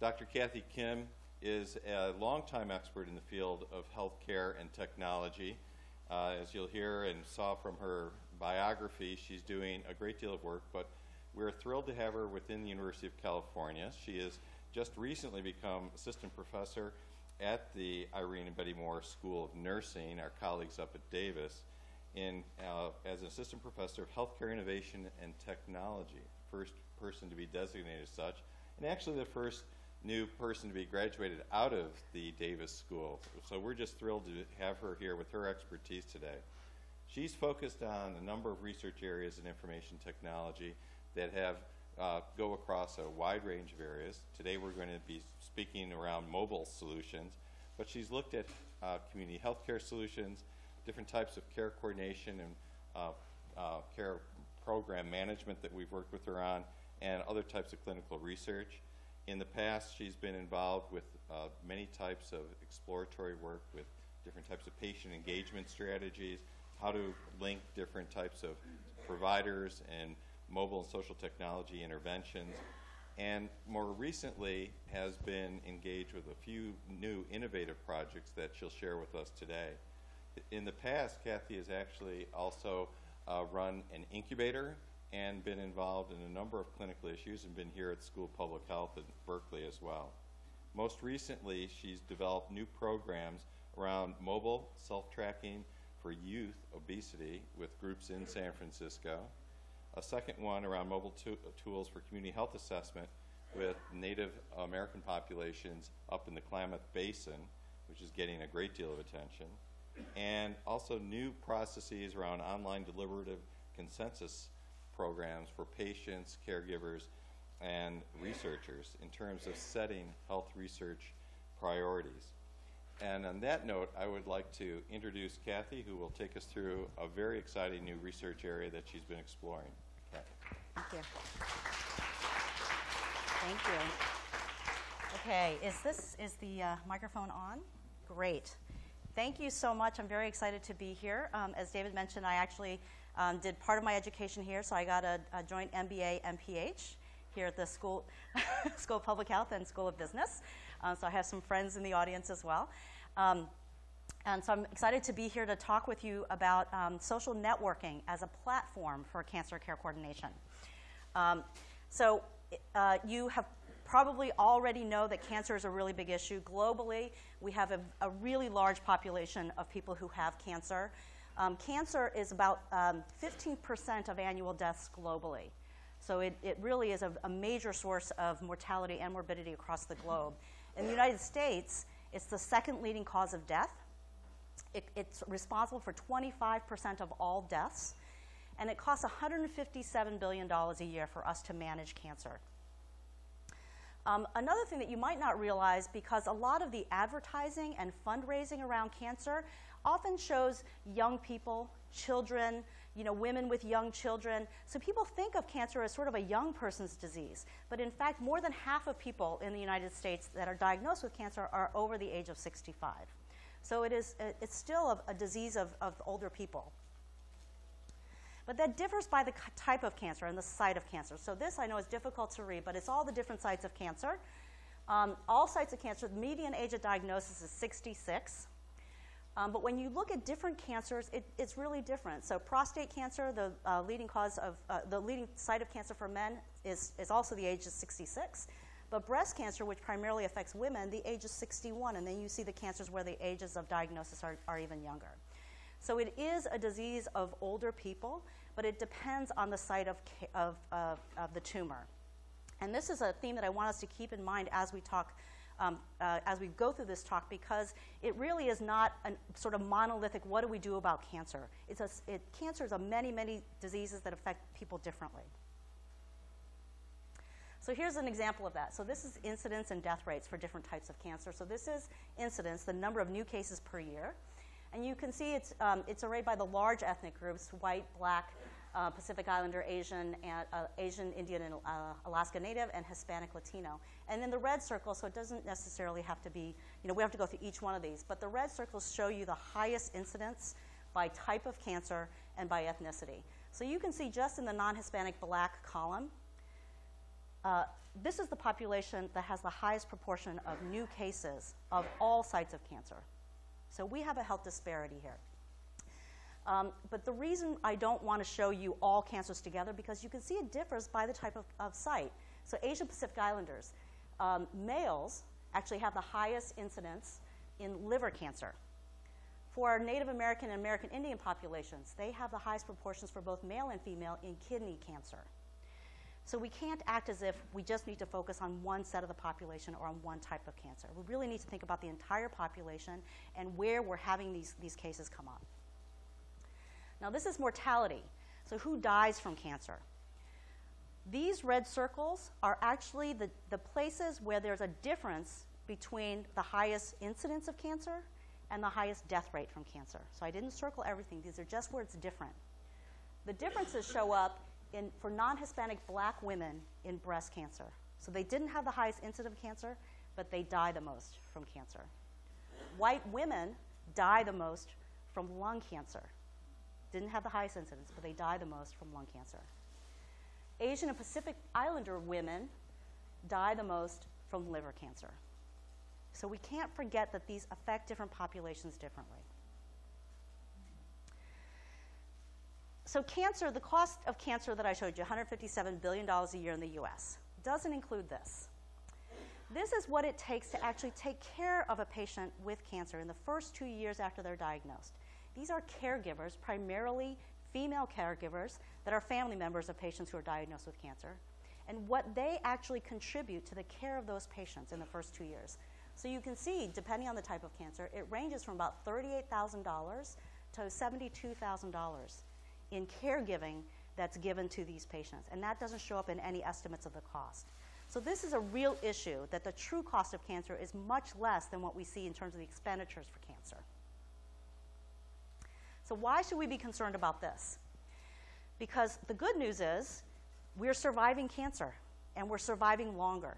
Dr. Kathy Kim is a longtime expert in the field of healthcare and technology. As you'll hear and saw from her biography, she's doing a great deal of work, but we're thrilled to have her within the University of California. She has just recently become assistant professor at the Irene and Betty Moore School of Nursing, our colleagues up at Davis, as an assistant professor of healthcare innovation and technology, first person to be designated as such, and actually the first new person to be graduated out of the Davis School. So we're just thrilled to have her here with her expertise today. She's focused on a number of research areas in information technology that have go across a wide range of areas. Today we're going to be speaking around mobile solutions, but she's looked at community healthcare solutions, different types of care coordination and care program management that we've worked with her on, and other types of clinical research. In the past, she's been involved with many types of exploratory work with different types of patient engagement strategies, how to link different types of providers and mobile and social technology interventions, and more recently has been engaged with a few new innovative projects that she'll share with us today. In the past, Kathy has actually also run an incubator and been involved in a number of clinical issues and been here at the School of Public Health at Berkeley as well. Most recently, she's developed new programs around mobile self-tracking for youth obesity with groups in San Francisco, a second one around mobile tools for community health assessment with Native American populations up in the Klamath Basin, which is getting a great deal of attention, and also new processes around online deliberative consensus programs for patients, caregivers, and researchers in terms of setting health research priorities. And on that note, I would like to introduce Kathy, who will take us through a very exciting new research area that she's been exploring. Kathy. Thank you. Thank you. Okay, is the microphone on? Great. Thank you so much. I'm very excited to be here. As David mentioned, I actually did part of my education here, so I got a joint MBA, MPH here at the School of Public Health and School of Business. So I have some friends in the audience as well. And so I'm excited to be here to talk with you about social networking as a platform for cancer care coordination. You have probably already know that cancer is a really big issue. Globally, we have a really large population of people who have cancer. Cancer is about 15% of annual deaths globally. So it really is a major source of mortality and morbidity across the globe. In the United States, it's the second leading cause of death. It's responsible for 25% of all deaths. And it costs $157 billion a year for us to manage cancer. Another thing that you might not realize, because a lot of the advertising and fundraising around cancer often shows young people, children, women with young children. So people think of cancer as sort of a young person's disease. But in fact, more than half of people in the United States that are diagnosed with cancer are over the age of 65. So it's still a disease of older people. But that differs by the type of cancer and the site of cancer. So this I know is difficult to read, but it's all the different sites of cancer. All sites of cancer, the median age of diagnosis is 66. But when you look at different cancers, it's really different. So prostate cancer, the leading site of cancer for men is also the age of 66. But breast cancer, which primarily affects women, the age is 61. And then you see the cancers where the ages of diagnosis are even younger. So it is a disease of older people, but it depends on the site of the tumor. And this is a theme that I want us to keep in mind as we talk, as we go through this talk, because it really is not a sort of monolithic, what do we do about cancer? Cancer is a many diseases that affect people differently. So here's an example of that. So this is incidence and death rates for different types of cancer. So this is incidence, the number of new cases per year. And you can see it's arrayed by the large ethnic groups, white, black, Pacific Islander, Asian, Indian, and Alaska Native, and Hispanic Latino. And in the red circle, so it doesn't necessarily have to be, we have to go through each one of these, but the red circles show you the highest incidence by type of cancer and by ethnicity. So you can see just in the non-Hispanic black column, This is the population that has the highest proportion of new cases of all sites of cancer. So we have a health disparity here. But the reason I don't want to show you all cancers together, because you can see it differs by the type of site. So Asian Pacific Islanders, males actually have the highest incidence in liver cancer. For our Native American and American Indian populations, they have the highest proportions for both male and female in kidney cancer. So we can't act as if we just need to focus on one set of the population or on one type of cancer. We really need to think about the entire population and where we're having these cases come up. Now this is mortality. So who dies from cancer? These red circles are actually the places where there's a difference between the highest incidence of cancer and the highest death rate from cancer. So I didn't circle everything. These are just where it's different. The differences show up for non-Hispanic black women in breast cancer. So they didn't have the highest incidence of cancer, but they die the most from cancer. White women die the most from lung cancer. Didn't have the highest incidence, but they die the most from lung cancer. Asian and Pacific Islander women die the most from liver cancer. So we can't forget that these affect different populations differently. So cancer, the cost of cancer that I showed you, $157 billion a year in the US, doesn't include this. This is what it takes to actually take care of a patient with cancer in the first 2 years after they're diagnosed. These are caregivers, primarily female caregivers, that are family members of patients who are diagnosed with cancer, and what they actually contribute to the care of those patients in the first 2 years. So you can see, depending on the type of cancer, it ranges from about $38,000 to $72,000 in caregiving that's given to these patients, and that doesn't show up in any estimates of the cost. So this is a real issue, that the true cost of cancer is much less than what we see in terms of the expenditures for cancer. So why should we be concerned about this? Because the good news is we're surviving cancer, and we're surviving longer.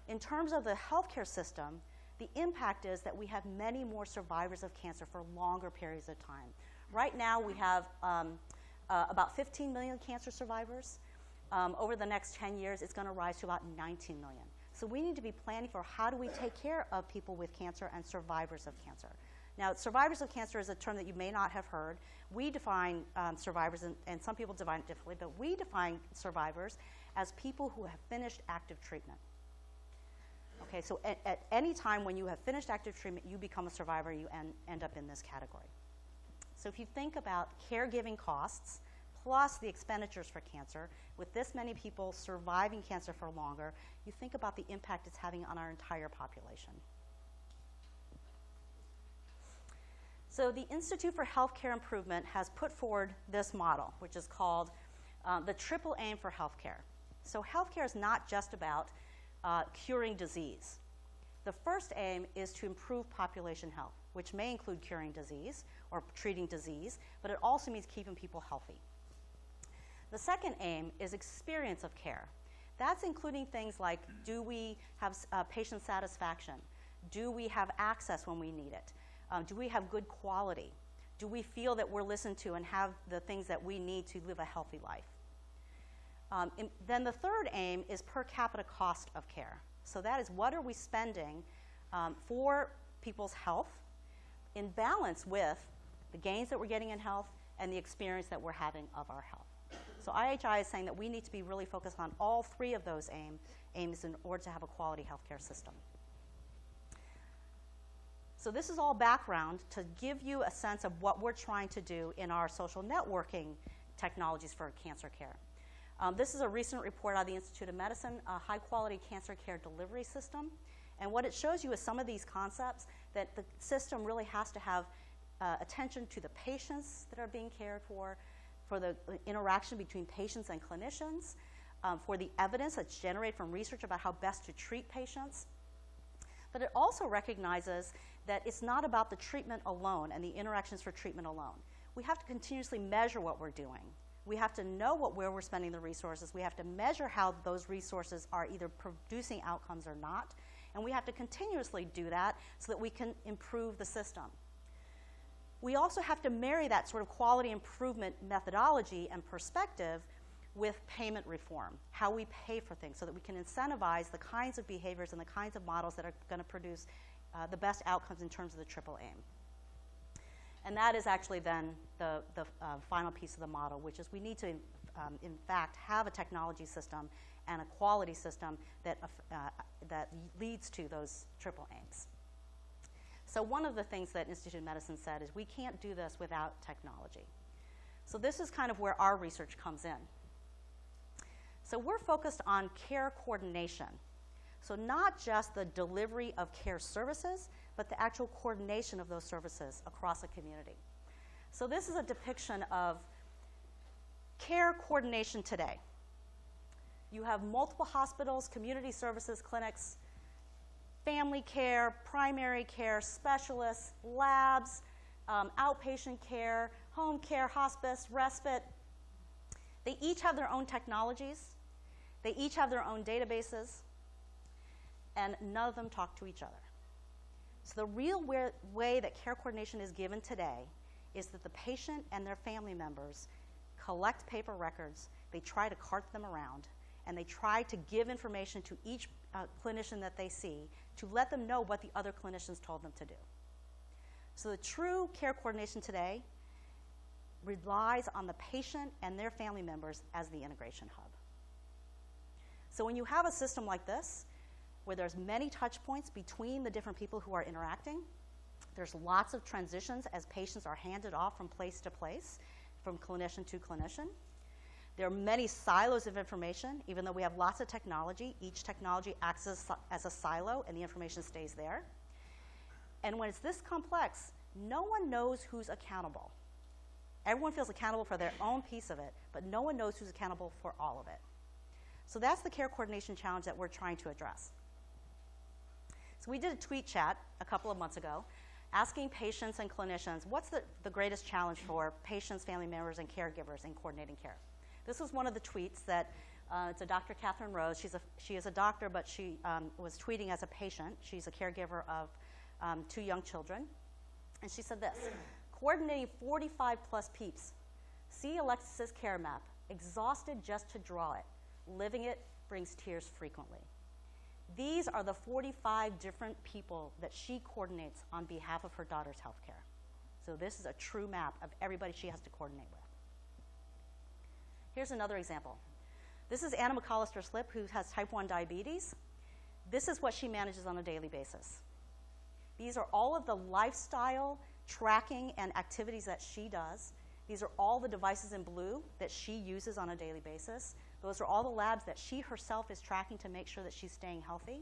In terms of the healthcare system, the impact is that we have many more survivors of cancer for longer periods of time. Right now, we have about 15 million cancer survivors. Over the next 10 years, it's going to rise to about 19 million. So we need to be planning for how do we take care of people with cancer and survivors of cancer. Now, survivors of cancer is a term that you may not have heard. We define survivors, and some people define it differently, but we define survivors as people who have finished active treatment. Okay, so at any time when you have finished active treatment, you become a survivor, you end up in this category. So if you think about caregiving costs plus the expenditures for cancer, with this many people surviving cancer for longer, you think about the impact it's having on our entire population. So the Institute for Healthcare Improvement has put forward this model, which is called the triple aim for healthcare. So healthcare is not just about curing disease. The first aim is to improve population health, which may include curing disease or treating disease, but it also means keeping people healthy. The second aim is experience of care. That's including things like, do we have patient satisfaction? Do we have access when we need it? Do we have good quality? Do we feel that we're listened to and have the things that we need to live a healthy life? Then the third aim is per capita cost of care. So that is, what are we spending for people's health in balance with the gains that we're getting in health and the experience that we're having of our health. So IHI is saying that we need to be really focused on all three of those aims in order to have a quality healthcare system. So this is all background to give you a sense of what we're trying to do in our social networking technologies for cancer care. This is a recent report out of the Institute of Medicine, a high-quality cancer care delivery system. And what it shows you is some of these concepts, that the system really has to have attention to the patients that are being cared for the interaction between patients and clinicians, for the evidence that's generated from research about how best to treat patients. But it also recognizes that it's not about the treatment alone and the interactions for treatment alone. We have to continuously measure what we're doing. We have to know where we're spending the resources. We have to measure how those resources are either producing outcomes or not. And we have to continuously do that so that we can improve the system. We also have to marry that sort of quality improvement methodology and perspective with payment reform, how we pay for things so that we can incentivize the kinds of behaviors and the kinds of models that are going to produce the best outcomes in terms of the triple aim. And that is actually then the final piece of the model, which is we need to, in fact, have a technology system and a quality system that leads to those triple aims. So one of the things that Institute of Medicine said is we can't do this without technology. So this is kind of where our research comes in. So we're focused on care coordination. So not just the delivery of care services, but the actual coordination of those services across a community. So this is a depiction of care coordination today. You have multiple hospitals, community services, clinics, family care, primary care, specialists, labs, outpatient care, home care, hospice, respite. They each have their own technologies. They each have their own databases. And none of them talk to each other. So the real way that care coordination is given today is that the patient and their family members collect paper records, they try to cart them around, and they try to give information to each clinician that they see to let them know what the other clinicians told them to do. So the true care coordination today relies on the patient and their family members as the integration hub. So when you have a system like this, where there's many touch points between the different people who are interacting, there's lots of transitions as patients are handed off from place to place, from clinician to clinician. There are many silos of information. Even though we have lots of technology, each technology acts as a silo and the information stays there. And when it's this complex, no one knows who's accountable. Everyone feels accountable for their own piece of it, but no one knows who's accountable for all of it. So that's the care coordination challenge that we're trying to address. So we did a tweet chat a couple of months ago asking patients and clinicians, what's the greatest challenge for patients, family members, and caregivers in coordinating care? This was one of the tweets that, it's a Dr. Catherine Rose. She is a doctor, but she was tweeting as a patient. She's a caregiver of 2 young children. And she said this: coordinating 45 plus peeps. See Alexis's care map, exhausted just to draw it. Living it brings tears frequently. These are the 45 different people that she coordinates on behalf of her daughter's health care. So this is a true map of everybody she has to coordinate with. Here's another example. This is Anna McAllister-Slip, who has type 1 diabetes. This is what she manages on a daily basis. These are all of the lifestyle tracking and activities that she does. These are all the devices in blue that she uses on a daily basis. Those are all the labs that she herself is tracking to make sure that she's staying healthy,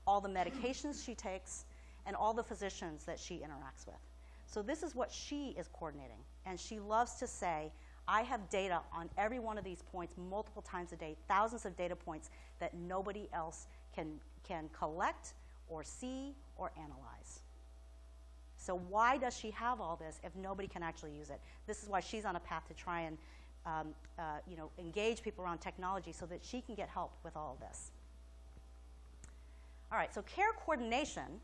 all the medications she takes, and all the physicians that she interacts with. So this is what she is coordinating. And she loves to say, I have data on every one of these points multiple times a day, thousands of data points that nobody else can collect or see or analyze. So why does she have all this if nobody can actually use it? This is why she's on a path to try and engage people around technology so that she can get help with all of this. All right, so care coordination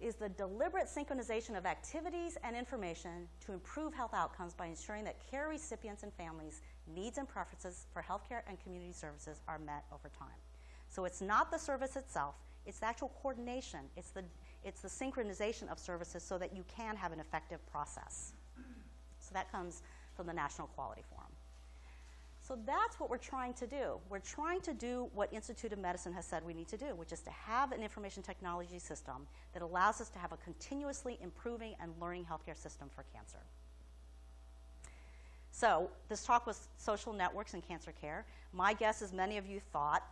is the deliberate synchronization of activities and information to improve health outcomes by ensuring that care recipients and families' needs and preferences for healthcare and community services are met over time. So it's not the service itself, it's the actual coordination, it's the synchronization of services so that you can have an effective process. So that comes from the National Quality Forum. So that's what we're trying to do. We're trying to do what Institute of Medicine has said we need to do, which is to have an information technology system that allows us to have a continuously improving and learning healthcare system for cancer. So this talk was social networks in cancer care. My guess is many of you thought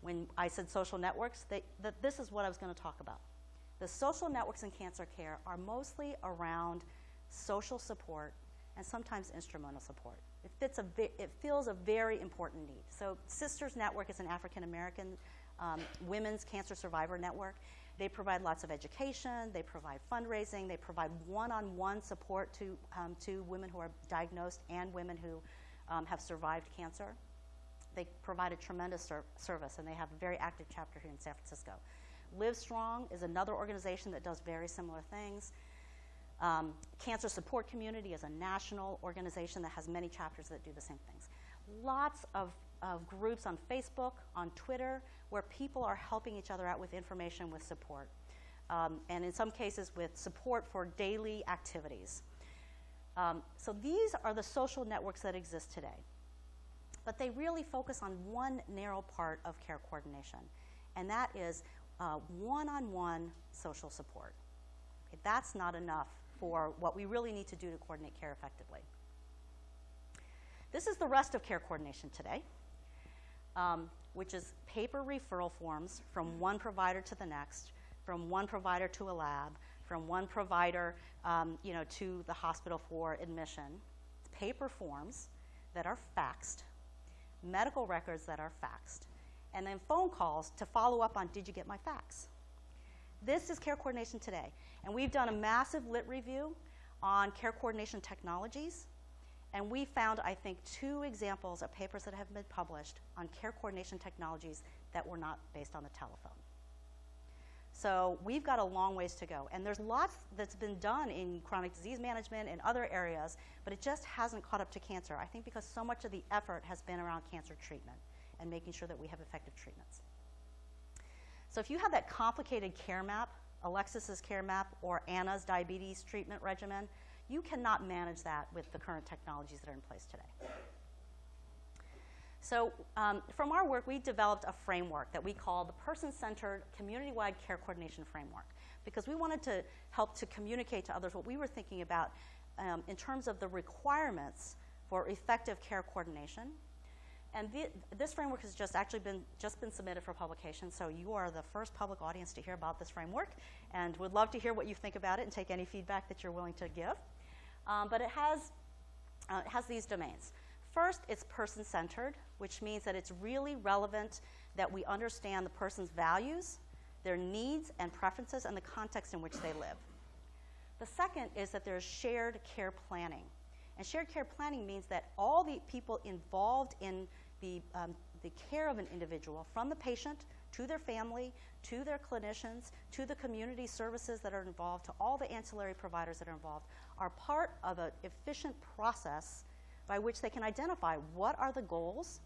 when I said social networks that this is what I was going to talk about. The social networks in cancer care are mostly around social support and sometimes instrumental support. It fills a very important need. So Sisters Network is an African-American women's cancer survivor network. They provide lots of education, they provide fundraising, they provide one-on-one support to women who are diagnosed and women who have survived cancer. They provide a tremendous service, and they have a very active chapter here in San Francisco. Livestrong is another organization that does very similar things. Cancer Support Community is a national organization that has many chapters that do the same things. lots of groups on Facebook, on Twitter, where people are helping each other out with information, with support, and in some cases with support for daily activities. So these are the social networks that exist today. But they really focus on one narrow part of care coordination, and that is one-on-one social support. Okay, that's not enough for what we really need to do to coordinate care effectively. This is the rest of care coordination today, which is paper referral forms from one provider to the next, from one provider to a lab, from one provider to the hospital for admission. It's paper forms that are faxed, medical records that are faxed, and then phone calls to follow up on, did you get my fax? This is care coordination today. And we've done a massive lit review on care coordination technologies, and we found, I think, 2 examples of papers that have been published on care coordination technologies that were not based on the telephone. So we've got a long ways to go. And there's lots that's been done in chronic disease management and other areas, but it just hasn't caught up to cancer, I think because so much of the effort has been around cancer treatment and making sure that we have effective treatments. So if you have that complicated care map, Alexis's care map or Anna's diabetes treatment regimen, you cannot manage that with the current technologies that are in place today. So from our work, we developed a framework that we call the Person-Centered Community-Wide Care Coordination Framework, because we wanted to help to communicate to others what we were thinking about in terms of the requirements for effective care coordination. And this framework has just been submitted for publication, so you are the first public audience to hear about this framework, and would love to hear what you think about it and take any feedback that you're willing to give. But it has these domains. First, it's person-centered, which means that it's really relevant that we understand the person's values, their needs and preferences, and the context in which they live. The second is that there's shared care planning. And shared care planning means that all the people involved in the care of an individual, from the patient to their family, to their clinicians, to the community services that are involved, to all the ancillary providers that are involved, are part of an efficient process by which they can identify what are the goals,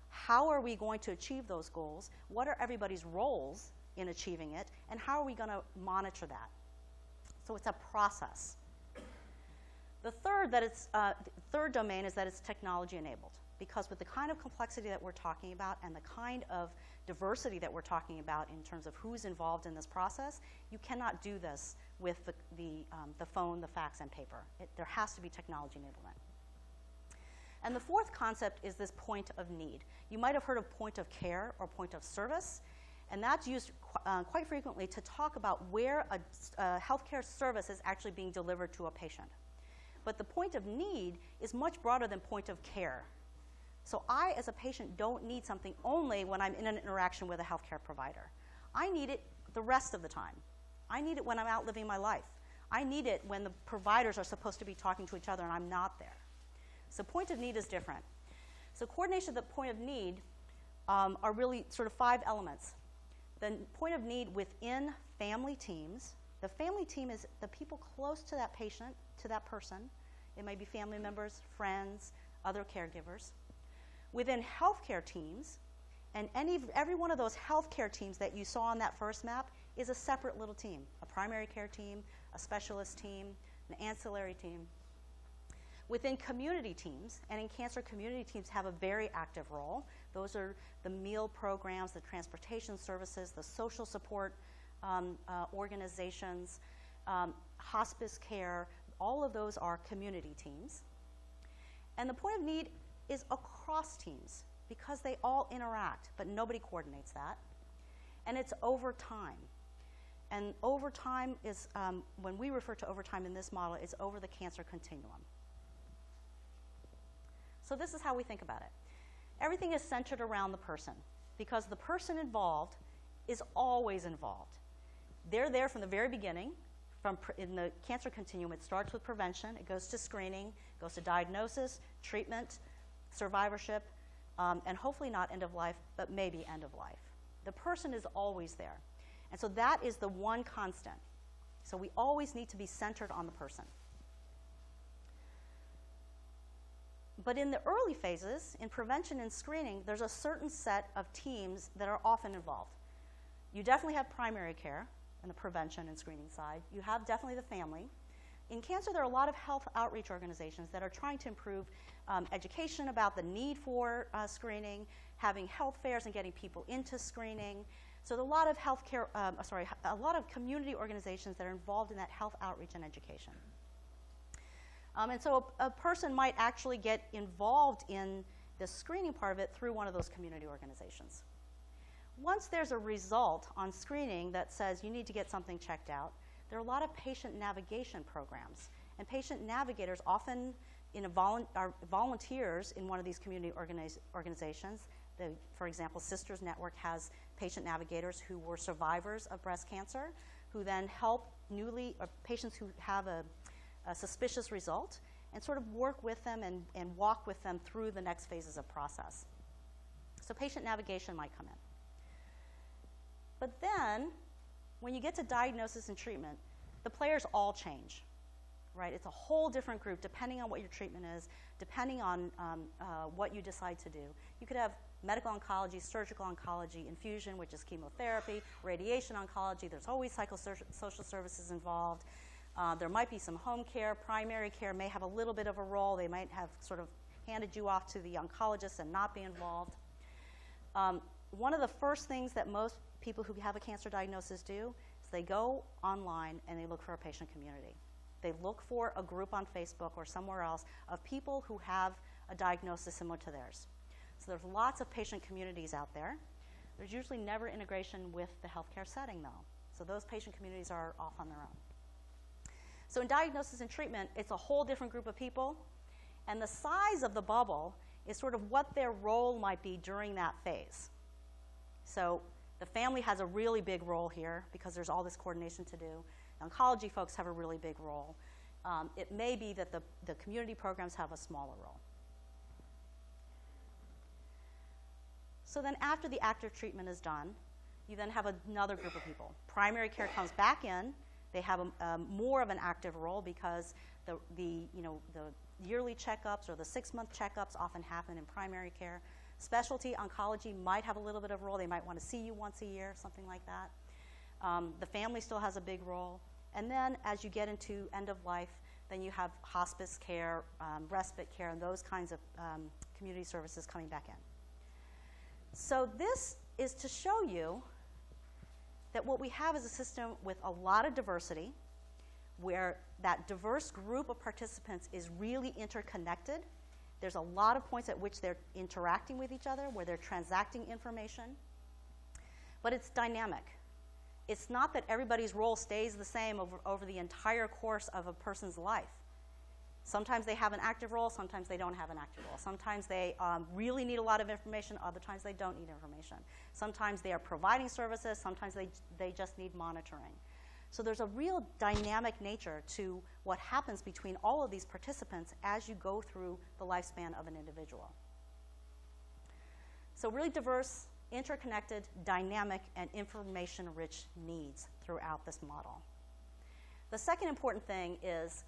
how are we going to achieve those goals, what are everybody's roles in achieving it, and how are we going to monitor that. So it's a process. The third domain is that it's technology enabled, because with the kind of complexity that we're talking about and the kind of diversity that we're talking about in terms of who's involved in this process, you cannot do this with the phone, the fax, and paper. There has to be technology enablement. And the fourth concept is this point of need. You might have heard of point of care or point of service, and that's used quite frequently to talk about where a healthcare service is actually being delivered to a patient. But the point of need is much broader than point of care. So I, as a patient, don't need something only when I'm in an interaction with a healthcare provider. I need it the rest of the time. I need it when I'm out living my life. I need it when the providers are supposed to be talking to each other and I'm not there. So point of need is different. So coordination at the point of need are really sort of 5 elements. The point of need within family teams. The family team is the people close to that patient, to that person. It might be family members, friends, other caregivers. Within healthcare teams, and every one of those healthcare teams that you saw on that first map is a separate little team, a primary care team, a specialist team, an ancillary team. Within community teams, and in cancer, community teams have a very active role. Those are the meal programs, the transportation services, the social support organizations, hospice care. All of those are community teams. And the point of need is across teams because they all interact, but nobody coordinates that. And it's over time. And over time is, when we refer to overtime in this model, it's over the cancer continuum. So this is how we think about it. Everything is centered around the person because the person involved is always involved. They're there from the very beginning. In the cancer continuum, it starts with prevention. It goes to screening, goes to diagnosis, treatment, survivorship, and hopefully not end of life, but maybe end of life. The person is always there. And so that is the one constant. So we always need to be centered on the person. But in the early phases, in prevention and screening, there's a certain set of teams that are often involved. You definitely have primary care in the prevention and screening side. You have definitely the family. In cancer, there are a lot of health outreach organizations that are trying to improve education about the need for screening, having health fairs and getting people into screening. So there are a lot of a lot of community organizations that are involved in that health outreach and education. And so a person might actually get involved in the screening part of it through one of those community organizations. Once there's a result on screening that says you need to get something checked out, there are a lot of patient navigation programs. And patient navigators often are volunteers in one of these community organizations. For example, Sisters Network has patient navigators who were survivors of breast cancer, who then help patients who have a suspicious result and sort of work with them and walk with them through the next phases of process. So patient navigation might come in. But then, when you get to diagnosis and treatment, the players all change, right? It's a whole different group depending on what your treatment is, depending on what you decide to do. You could have medical oncology, surgical oncology, infusion, which is chemotherapy, radiation oncology. There's always psychosocial services involved. There might be some home care. Primary care may have a little bit of a role. They might have sort of handed you off to the oncologist and not be involved. One of the first things that most people who have a cancer diagnosis do is they go online and they look for a patient community. They look for a group on Facebook or somewhere else of people who have a diagnosis similar to theirs. So there's lots of patient communities out there. There's usually never integration with the healthcare setting, though. So those patient communities are off on their own. So in diagnosis and treatment, it's a whole different group of people. And the size of the bubble is sort of what their role might be during that phase. So the family has a really big role here because there's all this coordination to do. The oncology folks have a really big role. It may be that the community programs have a smaller role. So then after the active treatment is done, you then have another group of people. Primary care comes back in. They have more of an active role because the yearly checkups or the 6-month checkups often happen in primary care. Specialty oncology might have a little bit of a role. They might want to see you once a year, something like that. The family still has a big role. And then as you get into end of life, then you have hospice care, respite care, and those kinds of community services coming back in. So this is to show you that what we have is a system with a lot of diversity, where that diverse group of participants is really interconnected. There's a lot of points at which they're interacting with each other, where they're transacting information. But it's dynamic. It's not that everybody's role stays the same over the entire course of a person's life. Sometimes they have an active role, sometimes they don't have an active role. Sometimes they really need a lot of information, other times they don't need information. Sometimes they are providing services, sometimes they just need monitoring. So there's a real dynamic nature to what happens between all of these participants as you go through the lifespan of an individual. So really diverse, interconnected, dynamic, and information-rich needs throughout this model. The second important thing is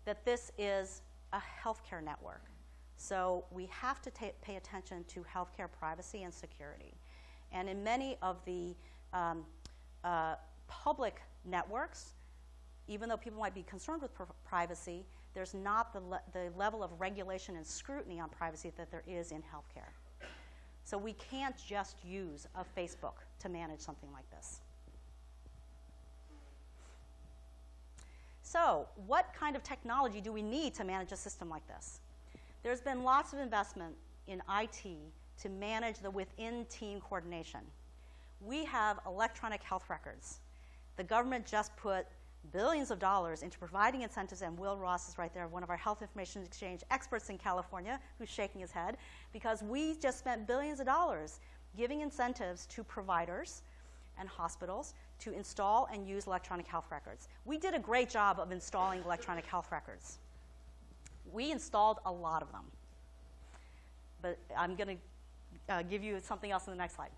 that this is a healthcare network. So we have to pay attention to healthcare privacy and security. And in many of the public networks, even though people might be concerned with privacy, there's not the level of regulation and scrutiny on privacy that there is in healthcare. So we can't just use a Facebook to manage something like this. So what kind of technology do we need to manage a system like this? There's been lots of investment in IT to manage the within-team coordination. We have electronic health records. The government just put billions of dollars into providing incentives, and Will Ross is right there, one of our health information exchange experts in California, who's shaking his head, because we just spent billions of dollars giving incentives to providers and hospitals to install and use electronic health records. We did a great job of installing electronic health records. We installed a lot of them. But I'm going to give you something else in the next slide.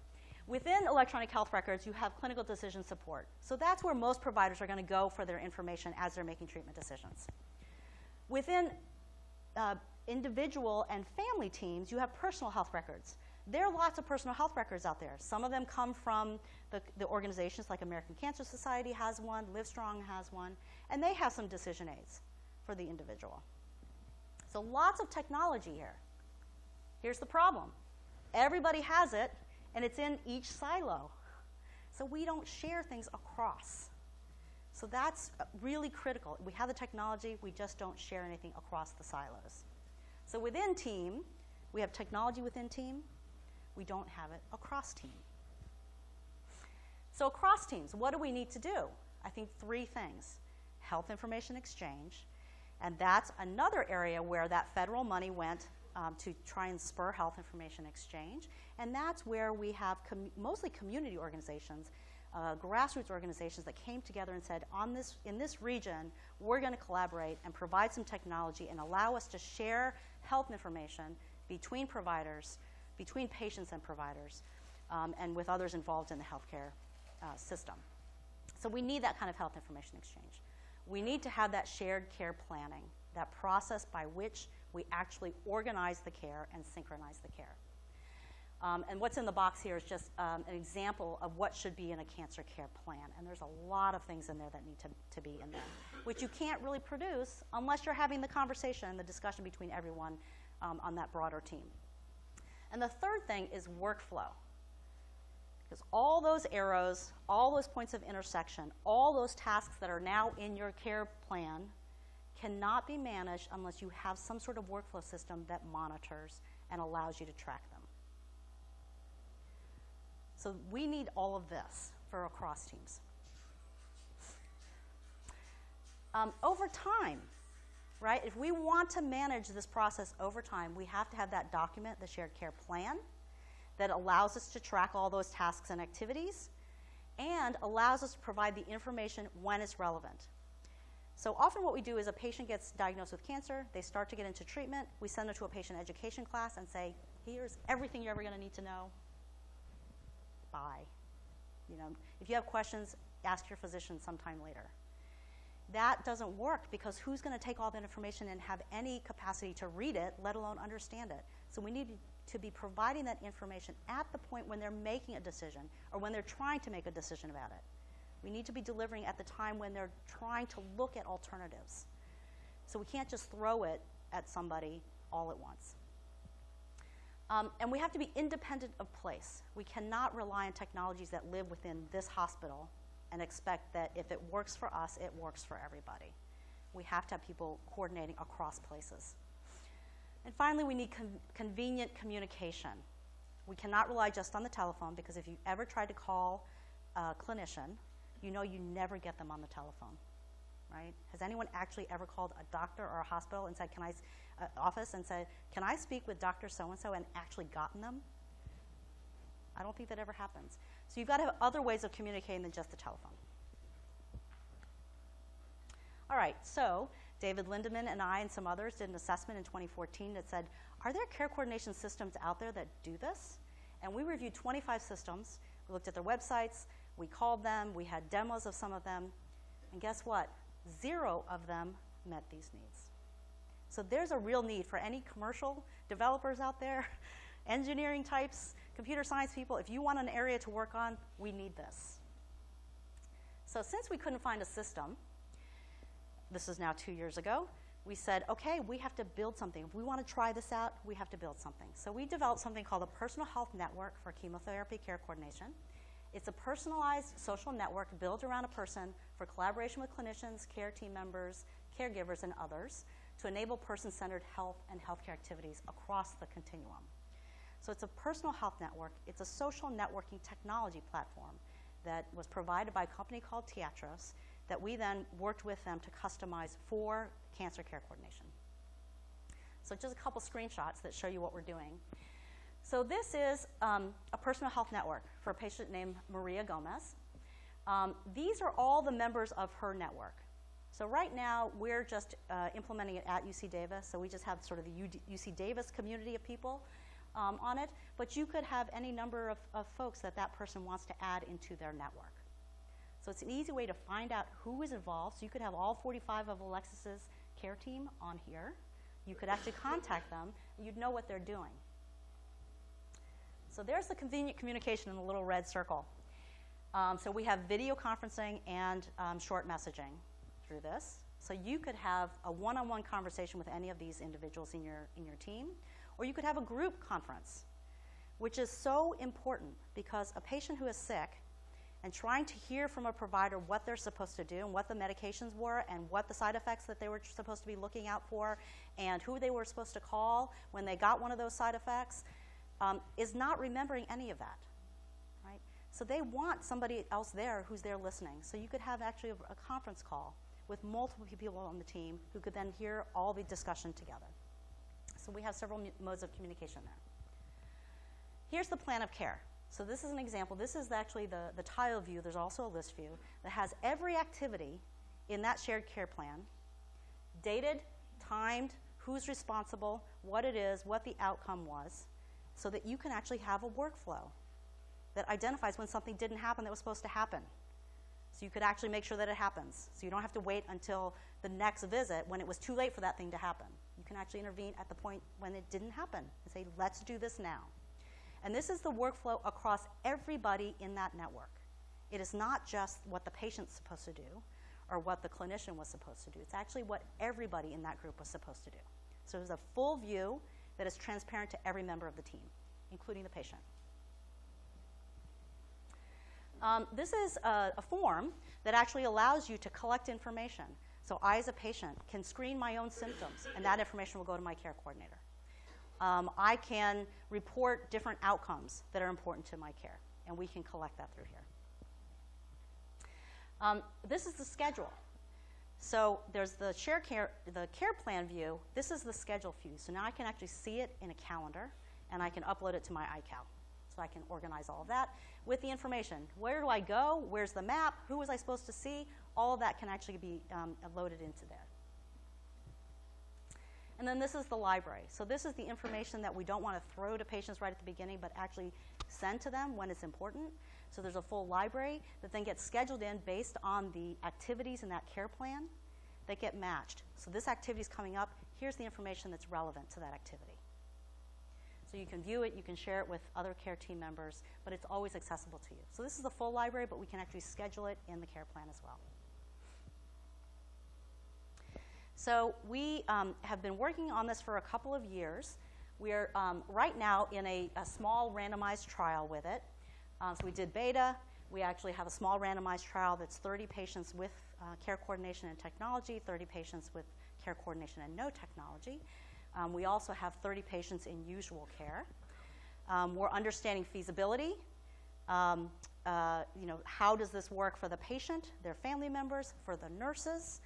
Within electronic health records, you have clinical decision support. So that's where most providers are going to go for their information as they're making treatment decisions. Within individual and family teams, you have personal health records. There are lots of personal health records out there. Some of them come from the organizations like American Cancer Society has one, Livestrong has one, and they have some decision aids for the individual. So lots of technology here. Here's the problem. Everybody has it, and it's in each silo. So we don't share things across. So that's really critical. We have the technology, we just don't share anything across the silos. So within team, we have technology within team. We don't have it across team. So across teams, what do we need to do? I think 3 things. Health information exchange, and that's another area where that federal money went to try and spur health information exchange, and that's where we have mostly community organizations, grassroots organizations that came together and said, in this region, we're going to collaborate and provide some technology and allow us to share health information between providers, between patients and providers, and with others involved in the healthcare system. So we need that kind of health information exchange. We need to have that shared care planning, that process by which we actually organize the care and synchronize the care. And what's in the box here is just an example of what should be in a cancer care plan. And there's a lot of things in there that need to be in there, which you can't really produce unless you're having the conversation and the discussion between everyone on that broader team. And the third thing is workflow. Because all those arrows, all those points of intersection, all those tasks that are now in your care plan cannot be managed unless you have some sort of workflow system that monitors and allows you to track them. So we need all of this for across teams. Over time, right, if we want to manage this process over time, we have to have that document, the shared care plan, that allows us to track all those tasks and activities and allows us to provide the information when it's relevant. So often what we do is a patient gets diagnosed with cancer, they start to get into treatment, we send them to a patient education class and say, here's everything you're ever going to need to know. Bye. You know, if you have questions, ask your physician sometime later. That doesn't work because who's going to take all that information and have any capacity to read it, let alone understand it? So we need to be providing that information at the point when they're making a decision or when they're trying to make a decision about it. We need to be delivering at the time when they're trying to look at alternatives. So we can't just throw it at somebody all at once. And we have to be independent of place. We cannot rely on technologies that live within this hospital and expect that if it works for us, it works for everybody. We have to have people coordinating across places. And finally, we need convenient communication. We cannot rely just on the telephone because if you ever try to call a clinician, you know you never get them on the telephone, right? Has anyone actually ever called a doctor or a hospital and said, office and said, can I speak with Dr. So-and-so and actually gotten them? I don't think that ever happens. So you've got to have other ways of communicating than just the telephone. All right, so David Lindemann and I and some others did an assessment in 2014 that said, are there care coordination systems out there that do this? And we reviewed 25 systems. We looked at their websites. We called them. We had demos of some of them. And guess what? 0 of them met these needs. So there's a real need for any commercial developers out there, engineering types, computer science people. If you want an area to work on, we need this. So since we couldn't find a system, this is now 2 years ago, we said, okay, we have to build something. If we want to try this out, we have to build something. So we developed something called a Personal Health Network for Chemotherapy Care Coordination. It's a personalized social network built around a person for collaboration with clinicians, care team members, caregivers, and others to enable person-centered health and healthcare activities across the continuum. So it's a personal health network. It's a social networking technology platform that was provided by a company called Teatros that we then worked with them to customize for cancer care coordination. So just a couple screenshots that show you what we're doing. So this is a personal health network for a patient named Maria Gomez. These are all the members of her network. So right now, we're just implementing it at UC Davis, so we just have sort of the UC Davis community of people on it, but you could have any number of folks that person wants to add into their network. So it's an easy way to find out who is involved. So you could have all 45 of Alexis's care team on here. You could actually contact them, and you'd know what they're doing. So there's the convenient communication in the little red circle. So we have video conferencing and short messaging through this. So you could have a one-on-one conversation with any of these individuals in your team, or you could have a group conference, which is so important because a patient who is sick and trying to hear from a provider what they're supposed to do and what the medications were and what the side effects that they were supposed to be looking out for and who they were supposed to call when they got one of those side effects is not remembering any of that, right? So they want somebody else there who's there listening. So you could have actually a conference call with multiple people on the team who could then hear all the discussion together. So we have several modes of communication there. Here's the plan of care. So this is an example. This is actually the tile view. There's also a list view that has every activity in that shared care plan, dated, timed, who's responsible, what it is, what the outcome was, so that you can actually have a workflow that identifies when something didn't happen that was supposed to happen. So you could actually make sure that it happens. So you don't have to wait until the next visit when it was too late for that thing to happen. You can actually intervene at the point when it didn't happen and say, let's do this now. And this is the workflow across everybody in that network. It is not just what the patient's supposed to do or what the clinician was supposed to do. It's actually what everybody in that group was supposed to do. So there's a full view that is transparent to every member of the team, including the patient. This is a form that actually allows you to collect information. So I, as a patient, can screen my own symptoms, and that information will go to my care coordinator. I can report different outcomes that are important to my care, and we can collect that through here. This is the schedule. So there's the care plan view. This is the schedule view. So now I can actually see it in a calendar, and I can upload it to my iCal. So I can organize all of that with the information. Where do I go? Where's the map? Who was I supposed to see? All of that can actually be loaded into there. And then this is the library. So this is the information that we don't want to throw to patients right at the beginning, but actually send to them when it's important. So there's a full library that then gets scheduled in based on the activities in that care plan that get matched. So this activity is coming up. Here's the information that's relevant to that activity. So you can view it, you can share it with other care team members, but it's always accessible to you. So this is the full library, but we can actually schedule it in the care plan as well. So we have been working on this for a couple of years. We're right now in a small randomized trial with it. So we did beta. We actually have a small randomized trial that's 30 patients with care coordination and technology, 30 patients with care coordination and no technology. We also have 30 patients in usual care. We're understanding feasibility. How does this work for the patient, their family members, for the nurses,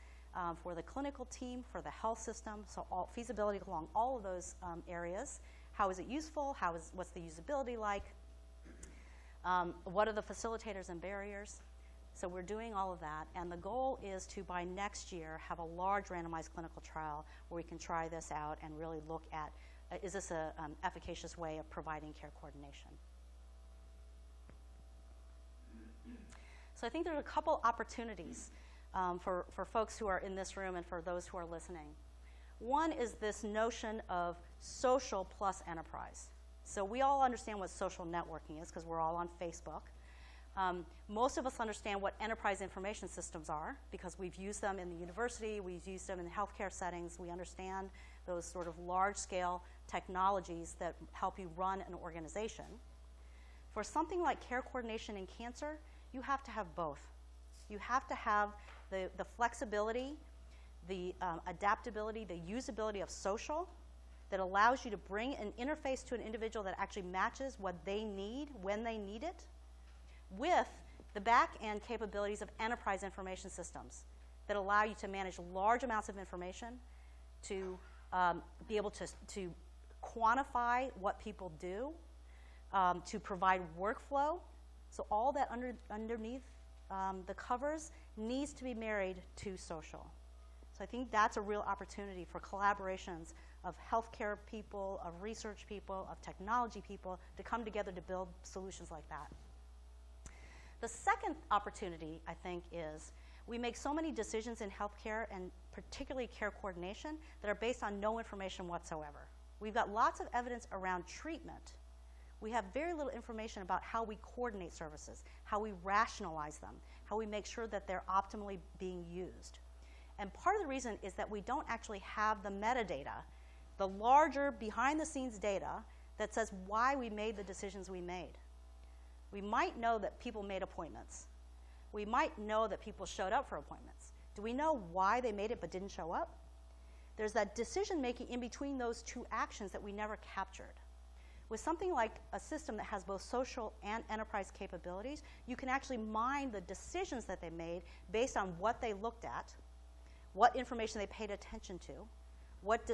for the clinical team, for the health system? So all feasibility along all of those areas. How is it useful? What's the usability like? What are the facilitators and barriers? So we're doing all of that, and the goal is to, by next year, have a large randomized clinical trial where we can try this out and really look at, is this an efficacious way of providing care coordination? So I think there are a couple opportunities for folks who are in this room and for those who are listening. One is this notion of social plus enterprise. So we all understand what social networking is because we're all on Facebook. Most of us understand what enterprise information systems are because we've used them in the university, we've used them in healthcare settings. We understand those sort of large-scale technologies that help you run an organization. For something like care coordination in cancer, you have to have both. You have to have the flexibility, the adaptability, the usability of social that allows you to bring an interface to an individual that actually matches what they need when they need it, with the back-end capabilities of enterprise information systems that allow you to manage large amounts of information, to be able to quantify what people do, to provide workflow. So all that underneath the covers needs to be married to social. So I think that's a real opportunity for collaborations of healthcare people, of research people, of technology people to come together to build solutions like that. The second opportunity, I think, is We make so many decisions in healthcare, and particularly care coordination, that are based on no information whatsoever. We've got lots of evidence around treatment. We have very little information about how we coordinate services, how we rationalize them, how we make sure that they're optimally being used. And part of the reason is that we don't actually have the metadata, the larger behind-the-scenes data that says why we made the decisions we made. We might know that people made appointments. We might know that people showed up for appointments. Do we know why they made it but didn't show up? There's that decision-making in between those two actions that we never captured. With something like a system that has both social and enterprise capabilities, you can actually mine the decisions that they made based on what they looked at, what information they paid attention to, what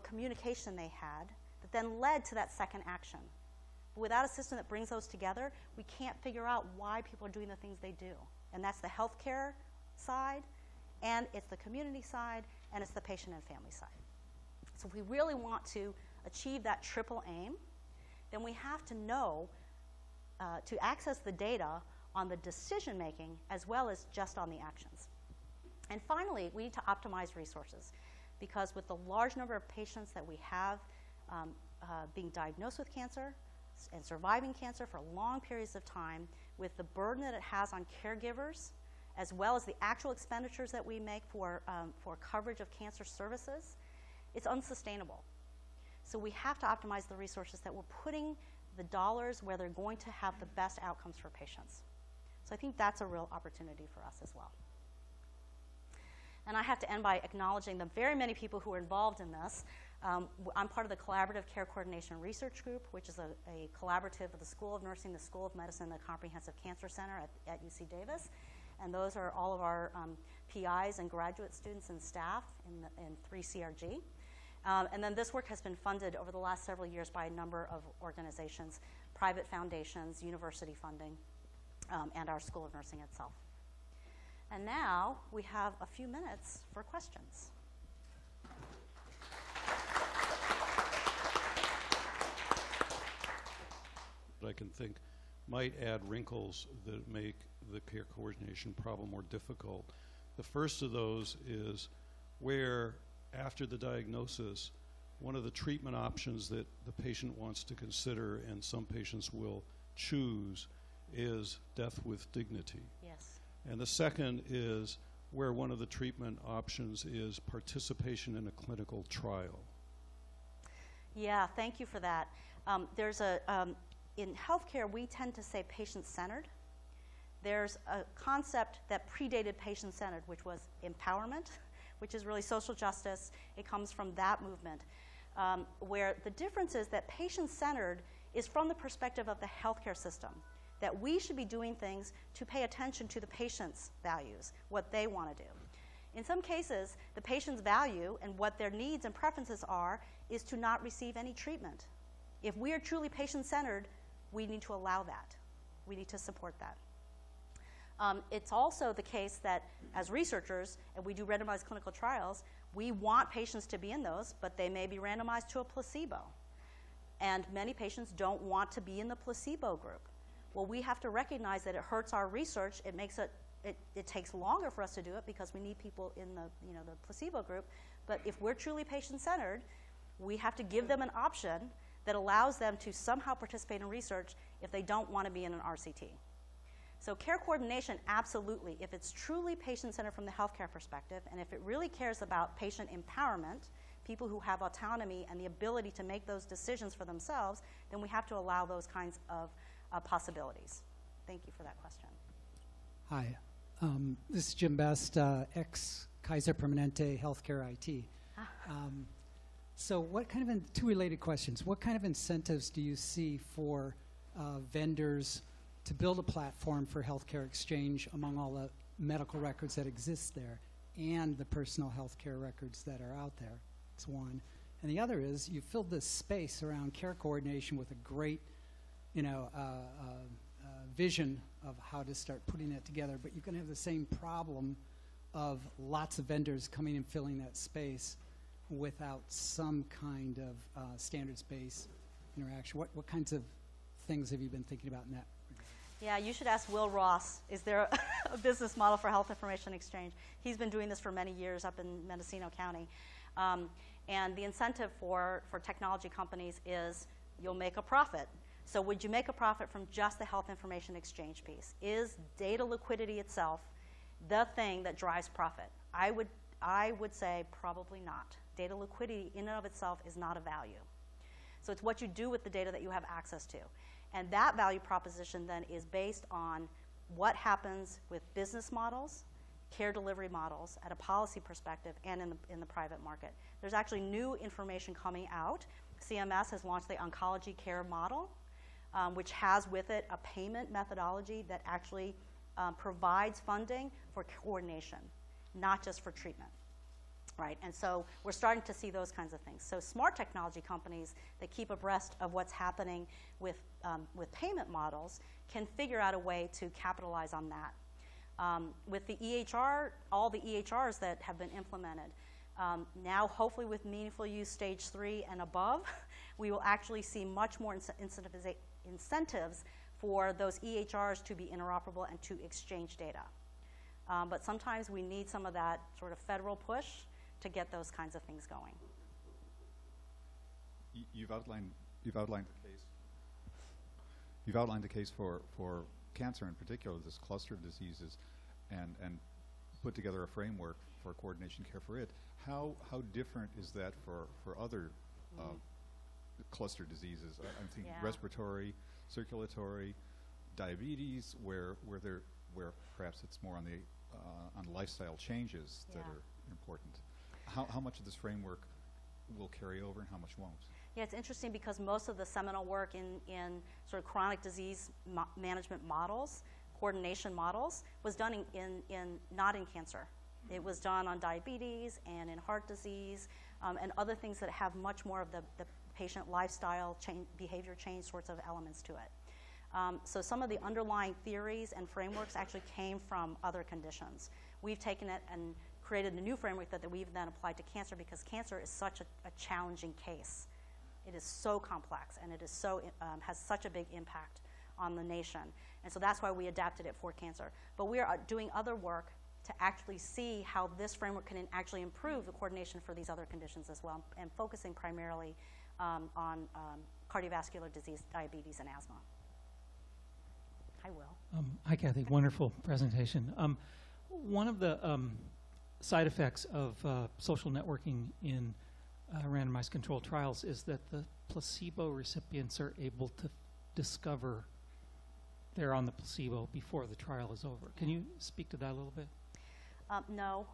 communication they had that then led to that second action. But without a system that brings those together, we can't figure out why people are doing the things they do. And that's the healthcare side, and it's the community side, and it's the patient and family side. So if we really want to achieve that triple aim, then we have to know, to access the data on the decision making as well as just on the actions. And finally, we need to optimize resources, because with the large number of patients that we have being diagnosed with cancer and surviving cancer for long periods of time, with the burden that it has on caregivers, as well as the actual expenditures that we make for coverage of cancer services, it's unsustainable. So we have to optimize the resources that we're putting the dollars where they're going to have the best outcomes for patients. So I think that's a real opportunity for us as well. And I have to end by acknowledging the very many people who are involved in this. I'm part of the Collaborative Care Coordination Research Group, which is a collaborative of the School of Nursing, the School of Medicine, the Comprehensive Cancer Center at UC Davis. And those are all of our PIs and graduate students and staff in 3CRG. And then this work has been funded over the last several years by a number of organizations, private foundations, university funding, and our School of Nursing itself. And now we have a few minutes for questions. I can think might add wrinkles that make the care coordination problem more difficult. The first of those is where, after the diagnosis, one of the treatment options that the patient wants to consider, and some patients will choose, is death with dignity. Yes. And the second is where one of the treatment options is participation in a clinical trial. Yeah, thank you for that. In healthcare, we tend to say patient-centered. There's a concept that predated patient-centered, which was empowerment, which is really social justice. It comes from that movement, where the difference is that patient-centered is from the perspective of the healthcare system, that we should be doing things to pay attention to the patient's values, what they want to do. In some cases, the patient's value and what their needs and preferences are is to not receive any treatment. If we are truly patient-centered, we need to allow that. We need to support that. It's also the case that as researchers, and we do randomized clinical trials, we want patients to be in those, but they may be randomized to a placebo. And many patients don't want to be in the placebo group. Well, we have to recognize that it hurts our research. It takes longer for us to do it because we need people in the placebo group. But if we're truly patient-centered, we have to give them an option that allows them to somehow participate in research if they don't want to be in an RCT. So care coordination, absolutely, if it's truly patient-centered from the healthcare perspective, and if it really cares about patient empowerment, people who have autonomy and the ability to make those decisions for themselves, then we have to allow those kinds of possibilities. Thank you for that question. Hi, this is Jim Best, ex-Kaiser Permanente Healthcare IT. So what kind of, two related questions. What kind of incentives do you see for vendors to build a platform for healthcare exchange among all the medical records that exist there and the personal healthcare records that are out there? That's one. And the other is you filled this space around care coordination with a great, vision of how to start putting that together, but you can have the same problem of lots of vendors coming and filling that space without some kind of standards-based interaction. What kinds of things have you been thinking about in that regard? Yeah, you should ask Will Ross. Is there a business model for health information exchange? He's been doing this for many years up in Mendocino County. And the incentive for technology companies is you'll make a profit. So would you make a profit from just the health information exchange piece? Is data liquidity itself the thing that drives profit? I would say probably not. Data liquidity in and of itself is not a value. So it's what you do with the data that you have access to. And that value proposition then is based on what happens with business models, care delivery models at a policy perspective, and in the private market. There's actually new information coming out. CMS has launched the oncology care model, which has with it a payment methodology that actually provides funding for coordination, not just for treatment. Right, and so we're starting to see those kinds of things. So smart technology companies that keep abreast of what's happening with payment models can figure out a way to capitalize on that. With the EHR, all the EHRs that have been implemented, now hopefully with meaningful use stage 3 and above, we will actually see much more incentives for those EHRs to be interoperable and to exchange data. But sometimes we need some of that sort of federal push to get those kinds of things going. You've outlined the case. You've outlined the case for cancer in particular, this cluster of diseases, and put together a framework for coordination care for it. How different is that for other cluster diseases? I'm thinking respiratory, circulatory, diabetes, where perhaps it's more on the lifestyle changes that are important. How much of this framework will carry over and how much won't? Yeah, it's interesting because most of the seminal work in sort of chronic disease management models, coordination models, was done not in cancer. It was done on diabetes and in heart disease and other things that have much more of the patient lifestyle change, behavior change sorts of elements to it. So some of the underlying theories and frameworks actually came from other conditions. We've taken it and created a new framework that we've then applied to cancer because cancer is such a challenging case. It is so complex and it is so has such a big impact on the nation. And so that's why we adapted it for cancer. But we are doing other work to actually see how this framework can actually improve the coordination for these other conditions as well, and focusing primarily on cardiovascular disease, diabetes, and asthma. Hi, Will. Hi, Kathy. Wonderful presentation. One of the side effects of social networking in randomized controlled trials is that the placebo recipients are able to discover they're on the placebo before the trial is over. Can you speak to that a little bit? No.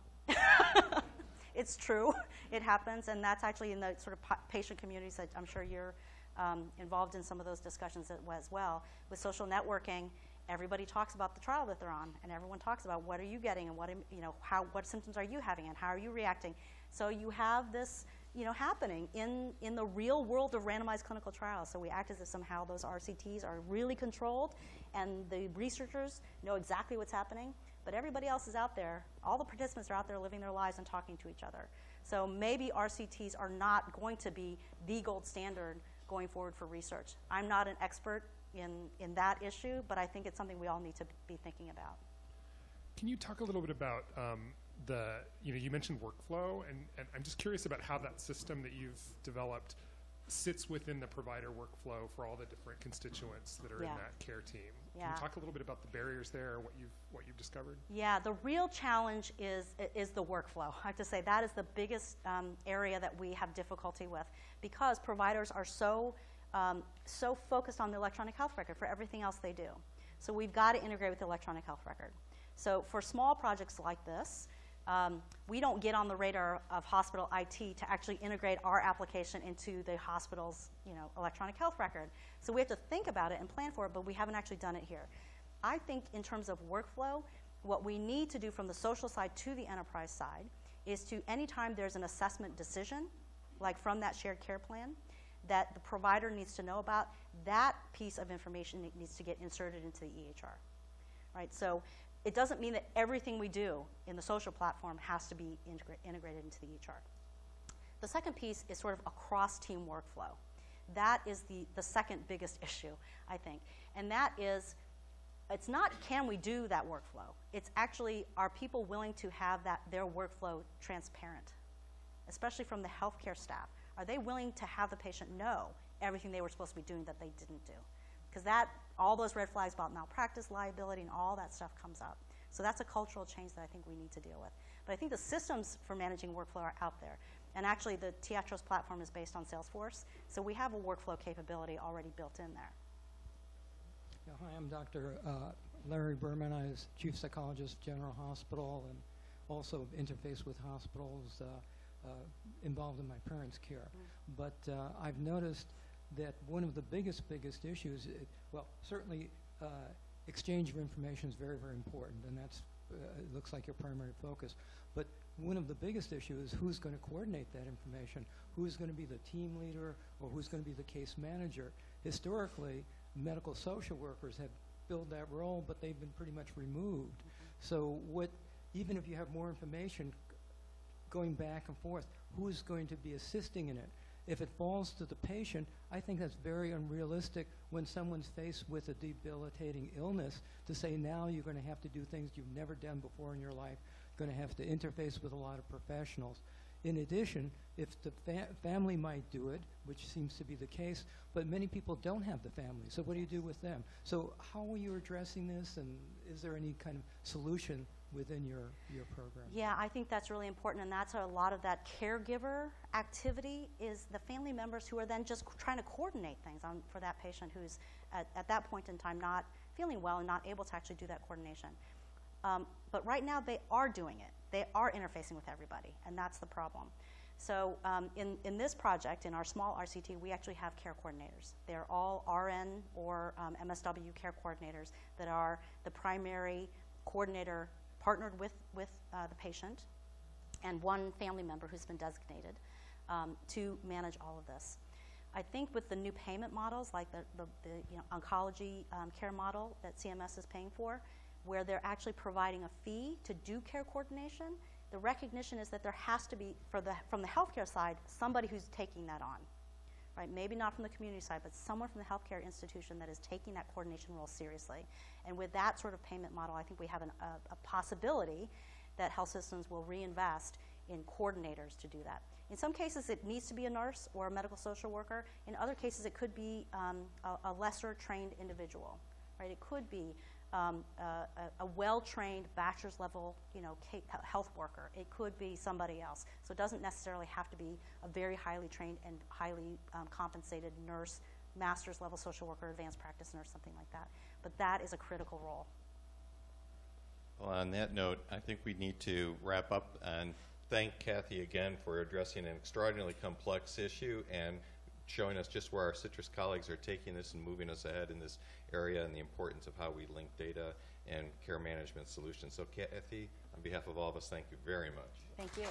It's true. It happens, and that's actually in the sort of patient communities that I'm sure you're involved in some of those discussions as well. With social networking, everybody talks about the trial that they're on, and everyone talks about what are you getting and what symptoms are you having and how are you reacting. So you have this happening in the real world of randomized clinical trials. So we act as if somehow those RCTs are really controlled, and the researchers know exactly what's happening, but everybody else is out there. All the participants are out there living their lives and talking to each other. So maybe RCTs are not going to be the gold standard going forward for research. I'm not an expert in that issue, but I think it's something we all need to be thinking about. Can you talk a little bit about you mentioned workflow, and I'm just curious about how that system that you've developed sits within the provider workflow for all the different constituents that are in that care team. Can you talk a little bit about the barriers there, or what you've discovered? Yeah, the real challenge is the workflow. I have to say that is the biggest area that we have difficulty with, because providers are so focused on the electronic health record for everything else they do. So we've got to integrate with the electronic health record. So for small projects like this, we don't get on the radar of hospital IT to actually integrate our application into the hospital's electronic health record. So we have to think about it and plan for it, but we haven't actually done it here. I think in terms of workflow, what we need to do from the social side to the enterprise side is to, anytime there's an assessment decision, like from that shared care plan, that the provider needs to know about, that piece of information needs to get inserted into the EHR. Right? So it doesn't mean that everything we do in the social platform has to be integrated into the EHR. The second piece is sort of a cross-team workflow. That is the second biggest issue, I think. And that is it's not can we do that workflow. It's actually, are people willing to have their workflow transparent, especially from the healthcare staff? Are they willing to have the patient know everything they were supposed to be doing that they didn't do? Because all those red flags about malpractice, liability, and all that stuff comes up. So that's a cultural change that I think we need to deal with. But I think the systems for managing workflow are out there. And actually, the Teatros platform is based on Salesforce, so we have a workflow capability already built in there. Yeah, hi, I'm Dr. Larry Berman. I was chief psychologist, General Hospital, and also interface with hospitals involved in my parents' care. But I've noticed that one of the biggest issues, well, certainly exchange of information is very, very important, and that's it looks like your primary focus. But one of the biggest issues is who's going to coordinate that information, who's going to be the team leader, or who's going to be the case manager. Historically, medical social workers have filled that role, but they've been pretty much removed. So even if you have more information going back and forth, who's going to be assisting in it? If it falls to the patient, I think that's very unrealistic when someone's faced with a debilitating illness to say now you're going to have to do things you've never done before in your life, you're going to have to interface with a lot of professionals. In addition, if the family might do it, which seems to be the case, but many people don't have the family, so what do you do with them? So how are you addressing this, and is there any kind of solution within your program? Yeah, I think that's really important, and that's a lot of that caregiver activity is the family members who are then just trying to coordinate things for that patient who's at that point in time not feeling well and not able to actually do that coordination. But right now they are doing it. They are interfacing with everybody, and that's the problem. So in this project, in our small RCT, we actually have care coordinators. They're all RN or MSW care coordinators that are the primary coordinator partnered with the patient and one family member who's been designated to manage all of this. I think with the new payment models, like the oncology care model that CMS is paying for, where they're actually providing a fee to do care coordination, the recognition is that there has to be, from the healthcare side, somebody who's taking that on. Right? Maybe not from the community side, but someone from the healthcare institution that is taking that coordination role seriously. And with that sort of payment model, I think we have a possibility that health systems will reinvest in coordinators to do that. In some cases, it needs to be a nurse or a medical social worker. In other cases, it could be a lesser trained individual. Right? It could be a well-trained bachelor's level, health worker. It could be somebody else. So it doesn't necessarily have to be a very highly trained and highly compensated nurse, master's level social worker, advanced practice nurse, something like that. But that is a critical role. Well, on that note, I think we need to wrap up and thank Kathy again for addressing an extraordinarily complex issue and showing us just where our Citrus colleagues are taking this and moving us ahead in this area and the importance of how we link data and care management solutions. So Kathy, on behalf of all of us, thank you very much. Thank you.